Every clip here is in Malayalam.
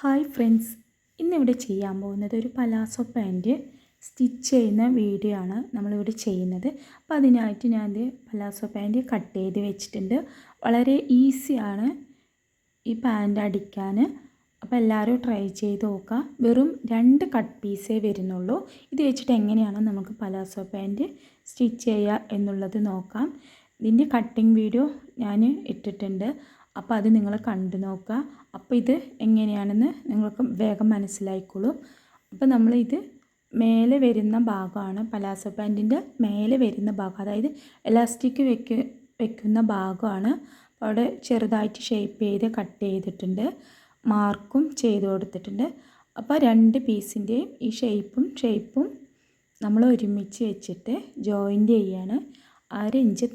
ഹായ് ഫ്രണ്ട്സ്, ഇന്നിവിടെ ചെയ്യാൻ പോകുന്നത് ഒരു പലാസോ പാൻറ്റ് സ്റ്റിച്ച് ചെയ്യുന്ന വീഡിയോ ആണ് നമ്മളിവിടെ ചെയ്യുന്നത്. അപ്പോൾ അതിനായിട്ട് ഞാൻ പലാസോ പാൻറ്റ് കട്ട് ചെയ്ത് വെച്ചിട്ടുണ്ട്. വളരെ ഈസിയാണ് ഈ പാൻറ്റ് അടിക്കാൻ. അപ്പോൾ എല്ലാവരും ട്രൈ ചെയ്ത് നോക്കുക. വെറും 2 കട്ട് പീസേ വരുന്നുള്ളൂ. ഇത് വെച്ചിട്ട് എങ്ങനെയാണ് നമുക്ക് പലാസോ പാൻറ്റ് സ്റ്റിച്ച് ചെയ്യുക എന്നുള്ളത് നോക്കാം. ഇതിൻ്റെ കട്ടിങ് വീഡിയോ ഞാൻ ഇട്ടിട്ടുണ്ട്. അപ്പോൾ അത് നിങ്ങൾ കണ്ടു നോക്കുക. അപ്പോൾ ഇത് എങ്ങനെയാണെന്ന് നിങ്ങൾക്ക് വേഗം മനസ്സിലായിക്കോളും. അപ്പോൾ നമ്മളിത് മേലെ വരുന്ന ഭാഗമാണ് പലാസോ പാൻറ്റിൻ്റെ മേലെ വരുന്ന ഭാഗം, അതായത് എലാസ്റ്റിക് വെക്കുന്ന ഭാഗമാണ്. അപ്പോൾ അവിടെ ചെറുതായിട്ട് ഷേപ്പ് ചെയ്ത് കട്ട് ചെയ്തിട്ടുണ്ട്, മാർക്കും ചെയ്ത് കൊടുത്തിട്ടുണ്ട്. അപ്പോൾ 2 പീസിൻ്റെയും ഈ ഷേപ്പും നമ്മൾ ഒരുമിച്ച് വെച്ചിട്ട് ജോയിൻ്റ് ചെയ്യാണ്. 1/2 ഇഞ്ച്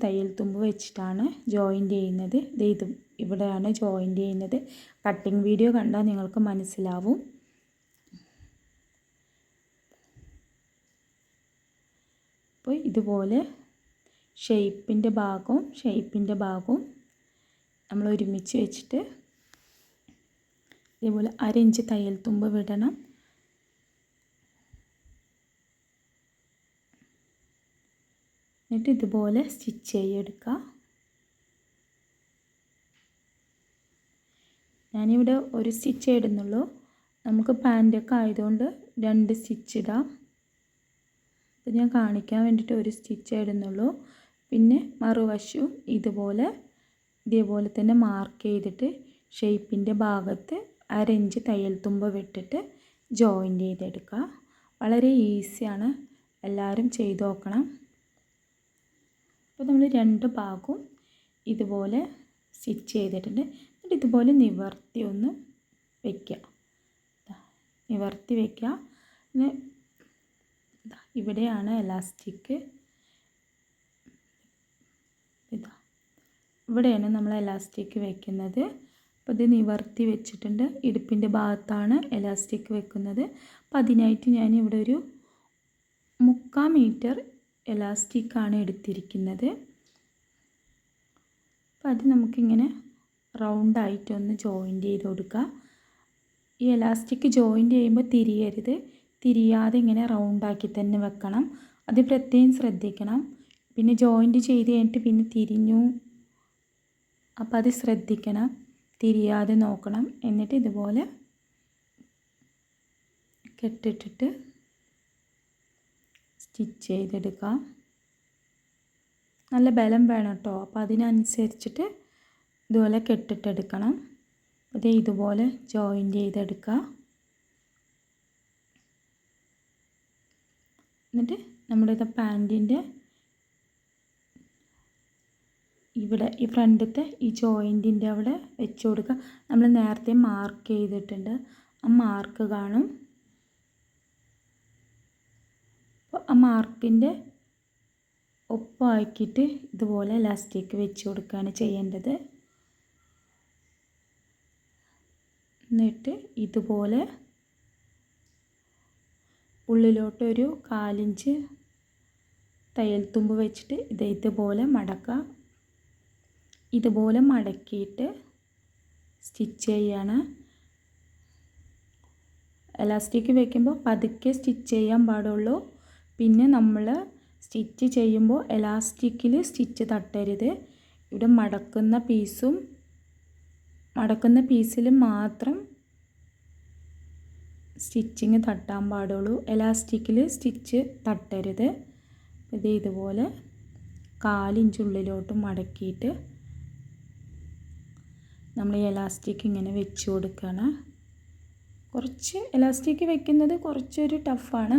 തയ്യൽ തുമ്പ് വെച്ചിട്ടാണ് ജോയിൻ്റ് ചെയ്യുന്നത്. ഇത് ഇവിടെയാണ് ജോയിൻ്റ് ചെയ്യുന്നത്. കട്ടിങ് വീഡിയോ കണ്ടാൽ നിങ്ങൾക്ക് മനസ്സിലാവും. അപ്പോൾ ഇതുപോലെ ഷേപ്പിൻ്റെ ഭാഗവും നമ്മൾ ഒരുമിച്ച് വെച്ചിട്ട് ഇതുപോലെ 1/2 ഇഞ്ച് തയ്യൽ തുമ്പ് വിടണം. എന്നിട്ട് ഇതുപോലെ സ്റ്റിച്ച് ചെയ്തെടുക്കുക. ഞാനിവിടെ ഒരു സ്റ്റിച്ച് ഇടുന്നുള്ളൂ. നമുക്ക് പാൻറ്റൊക്കെ ആയതുകൊണ്ട് 2 സ്റ്റിച്ച് ഇടാം. അപ്പോൾ ഞാൻ കാണിക്കാൻ വേണ്ടിയിട്ട് ഒരു സ്റ്റിച്ച് ഇടുന്നുള്ളൂ. പിന്നെ മറുവശവും ഇതേപോലെ തന്നെ മാർക്ക് ചെയ്തിട്ട് ഷേപ്പിൻ്റെ ഭാഗത്ത് 1/2 ഇഞ്ച് തയ്യൽ തുമ്പ് വിട്ടിട്ട് ജോയിൻ്റ് ചെയ്തെടുക്കുക. വളരെ ഈസിയാണ്, എല്ലാവരും ചെയ്ത് നോക്കണം. അപ്പോൾ നമ്മൾ 2 ഭാഗവും ഇതുപോലെ സ്റ്റിച്ച് ചെയ്തിട്ടുണ്ട്. എന്നിട്ട് ഇതുപോലെ നിവർത്തി വയ്ക്കുക. പിന്നെ ഇവിടെയാണ് എലാസ്റ്റിക്. ഇവിടെയാണ് നമ്മൾ എലാസ്റ്റിക് വെക്കുന്നത്. അപ്പോൾ ഇത് നിവർത്തി വെച്ചിട്ടുണ്ട്. ഇടുപ്പിൻ്റെ ഭാഗത്താണ് എലാസ്റ്റിക് വെക്കുന്നത്. അപ്പോൾ അതിനായിട്ട് ഞാൻ ഇവിടെ ഒരു 3/4 മീറ്റർ എലാസ്റ്റിക്കാണ് എടുത്തിരിക്കുന്നത്. അപ്പോൾ അത് നമുക്കിങ്ങനെ റൗണ്ടായിട്ടൊന്ന് ജോയിൻ്റ് ചെയ്ത് കൊടുക്കുക. ഈ എലാസ്റ്റിക് ജോയിൻ്റ് ചെയ്യുമ്പോൾ തിരിയാതെ ഇങ്ങനെ റൗണ്ടാക്കി തന്നെ വെക്കണം. അത് പ്രത്യേകം ശ്രദ്ധിക്കണം. പിന്നെ ജോയിൻ്റ് ചെയ്ത് കഴിഞ്ഞിട്ട് പിന്നെ തിരിഞ്ഞു, അപ്പോൾ അത് ശ്രദ്ധിക്കണം, തിരിയാതെ നോക്കണം. എന്നിട്ട് ഇതുപോലെ കെട്ടിട്ടിട്ട് സ്റ്റിച്ച് ചെയ്തെടുക്കാം. നല്ല ബലം വേണം കേട്ടോ. അപ്പോൾ അതിനനുസരിച്ചിട്ട് ഇതുപോലെ കെട്ടിട്ടെടുക്കണം. അത് ഇതുപോലെ ജോയിൻ്റ് ചെയ്തെടുക്കുക. എന്നിട്ട് നമ്മുടെ പാൻറ്റിൻ്റെ ഇവിടെ ഈ ഫ്രണ്ടത്തെ ഈ ജോയിൻറ്റിൻ്റെ അവിടെ വെച്ച് കൊടുക്കുക. നമ്മൾ നേരത്തെ മാർക്ക് ചെയ്തിട്ടുണ്ട്, ആ മാർക്ക് കാണും. ആ മാർക്കിൻ്റെ ഒപ്പമാക്കിയിട്ട് ഇതുപോലെ എലാസ്റ്റിക് വെച്ച് കൊടുക്കുകയാണ് ചെയ്യേണ്ടത്. എന്നിട്ട് ഇതുപോലെ ഉള്ളിലോട്ടൊരു 1/4 ഇഞ്ച് തയ്യൽ തുമ്പ് വെച്ചിട്ട് ഇതുപോലെ മടക്കുക. ഇതുപോലെ മടക്കിയിട്ട് സ്റ്റിച്ച് ചെയ്യാണ്. എലാസ്റ്റിക് വെക്കുമ്പോൾ പതുക്കെ സ്റ്റിച്ച് ചെയ്യാൻ പാടുള്ളൂ. പിന്നെ നമ്മൾ സ്റ്റിച്ച് ചെയ്യുമ്പോൾ എലാസ്റ്റിക്കിൽ സ്റ്റിച്ച് തട്ടരുത്. ഇവിടെ മടക്കുന്ന പീസിൽ മാത്രം സ്റ്റിച്ചിങ് തട്ടാൻ പാടുള്ളൂ. എലാസ്റ്റിക്കിൽ സ്റ്റിച്ച് തട്ടരുത്. ഇത് ഇതുപോലെ 1/4 ഇഞ്ച് ഉള്ളിലോട്ട് മടക്കിയിട്ട് നമ്മൾ ഈ എലാസ്റ്റിക് ഇങ്ങനെ വെച്ച് കൊടുക്കുകയാണ്. കുറച്ച് എലാസ്റ്റിക് വെക്കുന്നത് കുറച്ചൊരു ടഫാണ്.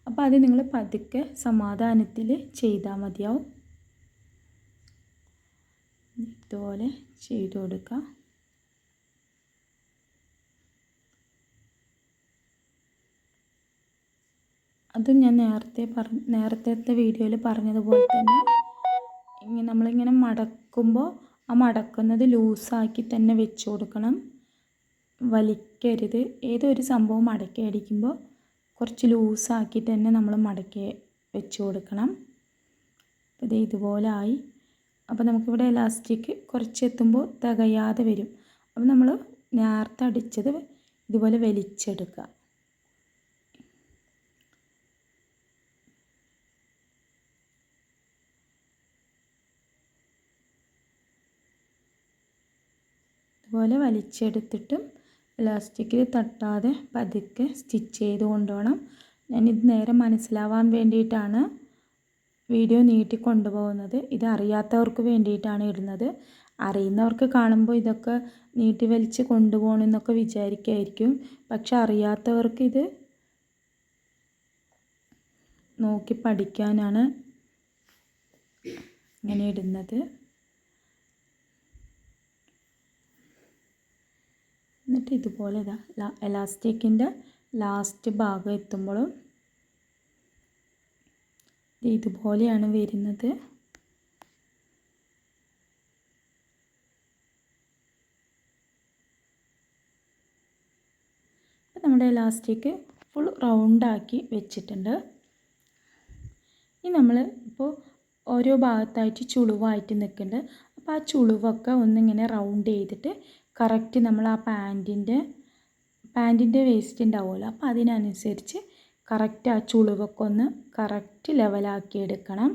അപ്പോൾ അത് നിങ്ങൾ പതുക്കെ സമാധാനത്തിൽ ചെയ്താൽ മതിയാവും. ഇതുപോലെ ചെയ്ത് കൊടുക്കുക. അതും ഞാൻ നേരത്തെ വീഡിയോയിൽ പറഞ്ഞതുപോലെ തന്നെ നമ്മളിങ്ങനെ മടക്കുമ്പോൾ ആ മടക്കുന്നത് ലൂസാക്കി തന്നെ വെച്ച് കൊടുക്കണം. വലിക്കരുത്. ഏതൊരു സംഭവം മടക്കി അടിക്കുമ്പോൾ കുറച്ച് ലൂസാക്കിയിട്ട് തന്നെ നമ്മൾ മടക്കി വെച്ച് കൊടുക്കണം. അപ്പോൾ ഇത് ഇതുപോലെ ആയി. അപ്പോൾ നമുക്കിവിടെ എലാസ്റ്റിക് കുറച്ച് എത്തുമ്പോൾ തികയാതെ വരും. അപ്പോൾ നമ്മൾ നേരത്തെ അടിച്ചത് ഇതുപോലെ വലിച്ചെടുക്കുക. ഇതുപോലെ വലിച്ചെടുത്തിട്ടും ഇലാസ്റ്റിക്കിൽ തട്ടാതെ പതുക്കെ സ്റ്റിച്ച് ചെയ്ത് കൊണ്ടുപോകണം. ഞാനിത് നേരെ മനസ്സിലാവാൻ വേണ്ടിയിട്ടാണ് വീഡിയോ നീട്ടി കൊണ്ടുപോകുന്നത്. ഇത് അറിയാത്തവർക്ക് വേണ്ടിയിട്ടാണ് ഇടുന്നത്. അറിയുന്നവർക്ക് കാണുമ്പോൾ ഇതൊക്കെ നീട്ടി വലിച്ച് കൊണ്ടുപോകണമെന്നൊക്കെ വിചാരിക്കുമായിരിക്കും. പക്ഷെ അറിയാത്തവർക്ക് ഇത് നോക്കി പഠിക്കാനാണ് ഇങ്ങനെ ഇടുന്നത്. എന്നിട്ട് ഇതുപോലെ എലാസ്റ്റിക്കിൻ്റെ ലാസ്റ്റ് ഭാഗം എത്തുമ്പോഴും ഇതുപോലെയാണ് വരുന്നത്. നമ്മുടെ എലാസ്റ്റിക് ഫുൾ റൗണ്ടാക്കി വെച്ചിട്ടുണ്ട്. ഇനി നമ്മൾ ഇപ്പോൾ ഓരോ ഭാഗത്തായിട്ട് ചുളിവായിട്ട് നിൽക്കുന്നുണ്ട്. അപ്പോൾ ആ ചുളിവൊക്കെ ഒന്നിങ്ങനെ റൗണ്ട് ചെയ്തിട്ട് കറക്റ്റ് നമ്മൾ ആ പാൻറ്റിൻ്റെ വേസ്റ്റ് ഉണ്ടാവുമല്ലോ, അപ്പോൾ അതിനനുസരിച്ച് കറക്റ്റ് ആ ചുളിവൊക്കെ ഒന്ന് കറക്റ്റ് ലെവലാക്കി എടുക്കണം.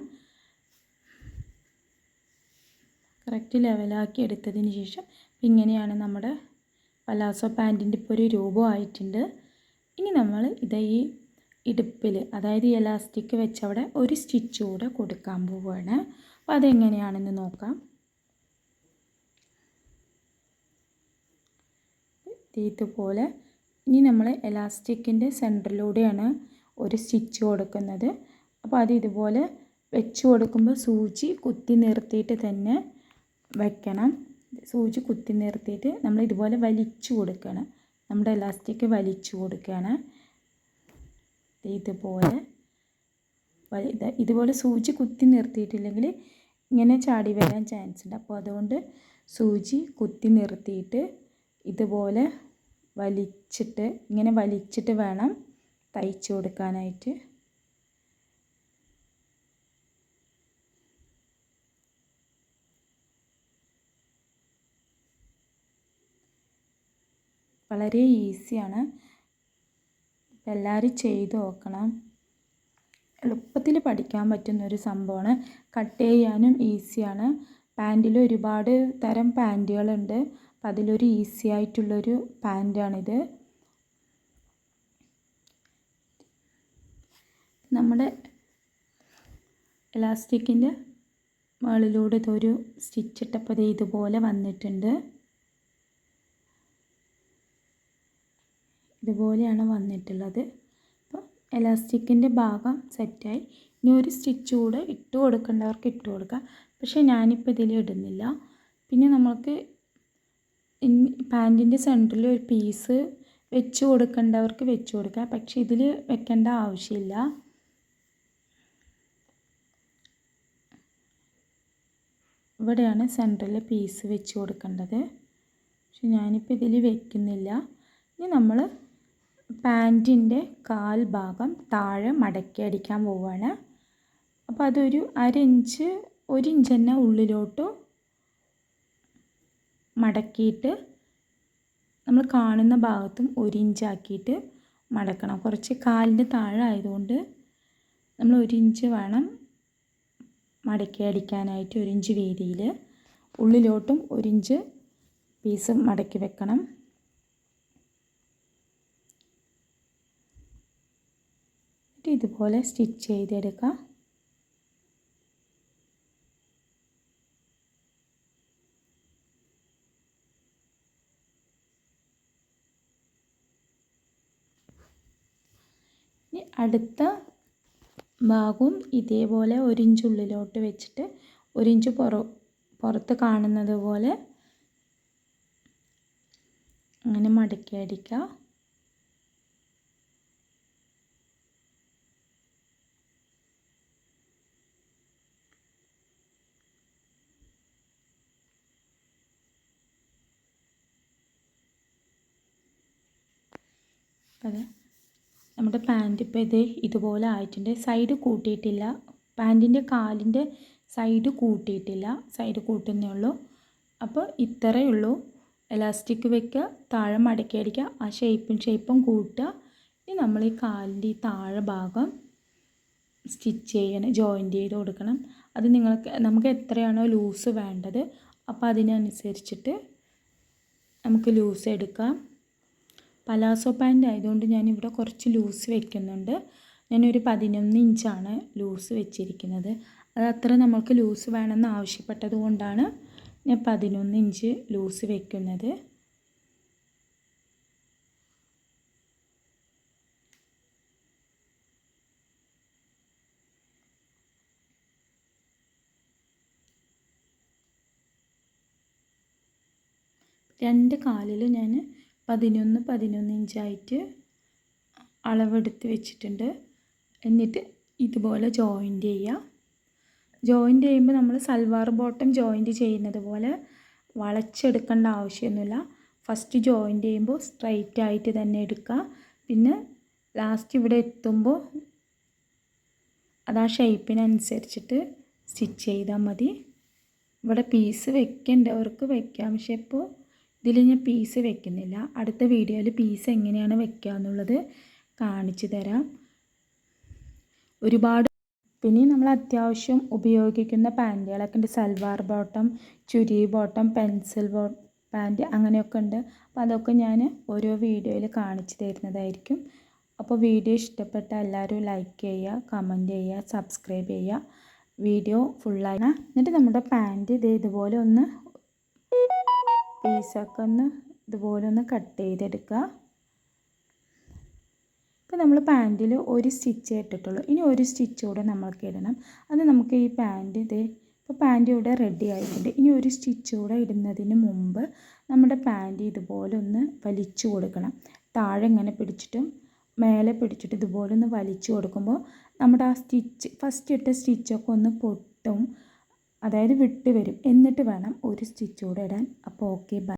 കറക്റ്റ് ലെവലാക്കി എടുത്തതിന് ശേഷം ഇങ്ങനെയാണ് നമ്മുടെ പലാസോ പാൻറ്റിൻ്റെ ഇപ്പോൾ ഒരു രൂപമായിട്ടുണ്ട്. ഇനി നമ്മൾ ഈ ഇടുപ്പിൽ, അതായത് ഈ എലാസ്റ്റിക് വെച്ചവിടെ ഒരു സ്റ്റിച്ച് കൂടെ കൊടുക്കാൻ പോവുകയാണ്. അപ്പോൾ അതെങ്ങനെയാണെന്ന് നോക്കാം. ഇതുപോലെ ഇനി നമ്മൾ എലാസ്റ്റിക്കിൻ്റെ സെൻറ്ററിലൂടെയാണ് ഒരു സ്റ്റിച്ച് കൊടുക്കുന്നത്. അപ്പോൾ അത് ഇതുപോലെ വെച്ച് കൊടുക്കുമ്പോൾ സൂചി കുത്തി നിർത്തിയിട്ട് തന്നെ വെക്കണം. സൂചി കുത്തി നിർത്തിയിട്ട് നമ്മൾ ഇതുപോലെ വലിച്ചു കൊടുക്കണം. നമ്മുടെ എലാസ്റ്റിക് വലിച്ചു കൊടുക്കുകയാണ്. ഇതുപോലെ സൂചി കുത്തി നിർത്തിയിട്ടില്ലെങ്കിൽ ഇങ്ങനെ ചാടി വരാൻ ചാൻസ് ഉണ്ട്. അപ്പോൾ അതുകൊണ്ട് സൂചി കുത്തി നിർത്തിയിട്ട് ഇതുപോലെ ഇങ്ങനെ വലിച്ചിട്ട് വേണം തയ്ച്ചു കൊടുക്കാനായിട്ട്. വളരെ ഈസിയാണ്. എല്ലാവരും ചെയ്ത് നോക്കണം. എളുപ്പത്തിൽ പഠിക്കാൻ പറ്റുന്നൊരു സംഭവമാണ്. കട്ട് ചെയ്യാനും ഈസിയാണ്. പാൻറ്റിൽ ഒരുപാട് തരം പാൻറ്റുകളുണ്ട്. അപ്പം അതിലൊരു ഈസി ആയിട്ടുള്ളൊരു പാൻറ്റാണിത്. നമ്മുടെ എലാസ്റ്റിക്കിൻ്റെ മുകളിലൂടെ ഇതൊരു സ്റ്റിച്ച് ഇട്ടപ്പോൾ ഇതുപോലെ വന്നിട്ടുണ്ട്. ഇതുപോലെയാണ് വന്നിട്ടുള്ളത്. അപ്പോൾ എലാസ്റ്റിക്കിൻ്റെ ഭാഗം സെറ്റായി. ഇനി ഒരു സ്റ്റിച്ച് കൂടെ ഇട്ട് കൊടുക്കേണ്ടവർക്ക് ഇട്ട് കൊടുക്കാം. പക്ഷേ ഞാനിപ്പോൾ ഇതിൽ ഇടുന്നില്ല. പിന്നെ നമുക്ക് പാൻറ്റിൻ്റെ സെൻറ്ററിൽ ഒരു പീസ് വെച്ച് കൊടുക്കേണ്ടവർക്ക് വെച്ച് കൊടുക്കാം. പക്ഷേ ഇതിൽ വെക്കേണ്ട ആവശ്യമില്ല. ഇവിടെയാണ് സെൻറ്ററിൽ പീസ് വെച്ച് കൊടുക്കേണ്ടത്. പക്ഷെ ഞാനിപ്പോൾ ഇതിൽ വെക്കുന്നില്ല. ഇനി നമ്മൾ പാൻറ്റിൻ്റെ കാൽ ഭാഗം താഴെ മടക്കി അടിക്കാൻ പോവുകയാണ്. അപ്പോൾ അതൊരു 1 ഇഞ്ച് തന്നെ ഉള്ളിലോട്ട് മടക്കിയിട്ട് നമ്മൾ കാണുന്ന ഭാഗത്തും 1 ഇഞ്ച് ആക്കിയിട്ട് മടക്കണം. കുറച്ച് കാലിൻ്റെ താഴെ ആയതുകൊണ്ട് നമ്മൾ 1 ഇഞ്ച് വേണം മടക്കി അടിക്കാനായിട്ട്. 1 ഇഞ്ച് വീതിയിൽ ഉള്ളിലോട്ടും 1 ഇഞ്ച് പീസ് മടക്കി വെക്കണം. ഇതുപോലെ സ്റ്റിച്ച് ചെയ്തെടുക്കാം. ഇനി അടുത്ത ഭാഗവും ഇതേപോലെ 1 ഇഞ്ച് ഉള്ളിലോട്ട് വെച്ചിട്ട് 1 ഇഞ്ച് പുറത്ത് കാണുന്നത് പോലെ അങ്ങനെ മടക്കി അടിക്കുക. അതെ, നമ്മുടെ പാൻറ്റ് ഇപ്പോൾ ഇതുപോലെ ആയിട്ടുണ്ട്. സൈഡ് കൂട്ടിയിട്ടില്ല. പാൻറ്റിൻ്റെ കാലിൻ്റെ സൈഡ് കൂട്ടിയിട്ടില്ല. സൈഡ് കൂട്ടുന്നേ ഉള്ളൂ. അപ്പോൾ ഇത്രയേ ഉള്ളൂ. എലാസ്റ്റിക് വെക്കുക, താഴെ മടക്കി അടിക്കുക, ആ ഷേപ്പും കൂട്ടുക. ഇനി നമ്മൾ ഈ കാലിൻ്റെ ഈ താഴെ ഭാഗം സ്റ്റിച്ച് ചെയ്യണം, ജോയിൻ്റ് ചെയ്ത് കൊടുക്കണം. അത് നമുക്ക് എത്രയാണോ ലൂസ് വേണ്ടത് അപ്പോൾ അതിനനുസരിച്ചിട്ട് നമുക്ക് ലൂസ് എടുക്കാം. പലാസോ പാൻ്റ് ആയതുകൊണ്ട് ഞാനിവിടെ കുറച്ച് ലൂസ് വെക്കുന്നുണ്ട്. ഞാനൊരു 11 ഇഞ്ചാണ് ലൂസ് വെച്ചിരിക്കുന്നത്. അത് അത്ര നമ്മൾക്ക് ലൂസ് വേണമെന്ന് ആവശ്യപ്പെട്ടത് കൊണ്ടാണ് ഞാൻ 11 ഇഞ്ച് ലൂസ് വെക്കുന്നത്. രണ്ട് കാലിൽ ഞാൻ 11 ഇഞ്ചായിട്ട് അളവെടുത്ത് വെച്ചിട്ടുണ്ട്. എന്നിട്ട് ഇതുപോലെ ജോയിൻ്റ് ചെയ്യുക. ജോയിൻ്റ് ചെയ്യുമ്പോൾ നമ്മൾ സൽവാർ ബോട്ടം ജോയിൻ്റ് ചെയ്യുന്നത് പോലെ വളച്ചെടുക്കേണ്ട ആവശ്യമൊന്നുമില്ല. ഫസ്റ്റ് ജോയിൻ്റ് ചെയ്യുമ്പോൾ സ്ട്രൈറ്റ് ആയിട്ട് തന്നെ എടുക്കുക. പിന്നെ ലാസ്റ്റ് ഇവിടെ എത്തുമ്പോൾ അത് ആ ഷേപ്പിനനുസരിച്ചിട്ട് സ്റ്റിച്ച് ചെയ്താൽ മതി. ഇവിടെ പീസ് വെക്കേണ്ടവർക്ക് വെക്കാം, പക്ഷേ ഇപ്പോൾ ഇതിൽ ഞാൻ പീസ് വെക്കുന്നില്ല. അടുത്ത വീഡിയോയിൽ പീസ് എങ്ങനെയാണ് വെക്കുക എന്നുള്ളത് കാണിച്ചു തരാം. ഒരുപാട് പിന്നെ നമ്മൾ അത്യാവശ്യം ഉപയോഗിക്കുന്ന പാൻറ്റുകളൊക്കെ ഉണ്ട്. Salwar bottom, churi bottom, pencil pant അങ്ങനെയൊക്കെ ഉണ്ട്. അപ്പോൾ അതൊക്കെ ഞാൻ ഓരോ വീഡിയോയിൽ കാണിച്ചു തരുന്നതായിരിക്കും. അപ്പോൾ വീഡിയോ ഇഷ്ടപ്പെട്ട എല്ലാവരും ലൈക്ക് ചെയ്യുക, കമൻറ്റ് ചെയ്യുക, സബ്സ്ക്രൈബ് ചെയ്യുക. വീഡിയോ ഫുള്ളായി എന്നിട്ട് നമ്മുടെ പാൻറ്റ് ഇതുപോലെ ഒന്ന് പീസൊക്കെ ഇതുപോലെ ഒന്ന് കട്ട് ചെയ്തെടുക്കുക. ഇപ്പോൾ നമ്മൾ പാൻറ്റിൽ ഒരു സ്റ്റിച്ച് ഇട്ടിട്ടുള്ളൂ. ഇനി ഒരു സ്റ്റിച്ച് കൂടെ നമ്മൾക്ക് ഇടണം. അത് നമുക്ക് ഈ പാൻറ്റ് ഇപ്പോൾ പാൻറ്റ് ഇവിടെ റെഡി ആയിട്ടുണ്ട്. ഇനി ഒരു സ്റ്റിച്ച് കൂടെ ഇടുന്നതിന് മുമ്പ് നമ്മുടെ പാൻറ്റ് ഇതുപോലെ ഒന്ന് വലിച്ചു കൊടുക്കണം. താഴെ ഇങ്ങനെ പിടിച്ചിട്ടും മേലെ പിടിച്ചിട്ട് ഇതുപോലെ ഒന്ന് വലിച്ചു കൊടുക്കുമ്പോൾ നമ്മുടെ ആ സ്റ്റിച്ച് ഫസ്റ്റ് ഇട്ട സ്റ്റിച്ചൊക്കെ ഒന്ന് പൊട്ടും, അതായത് വിട്ട് വരും. എന്നിട്ട് വേണം ഒരു സ്റ്റിച്ച് കൂടെ ഇടാൻ. അപ്പോൾ ഓക്കെ, ബൈ.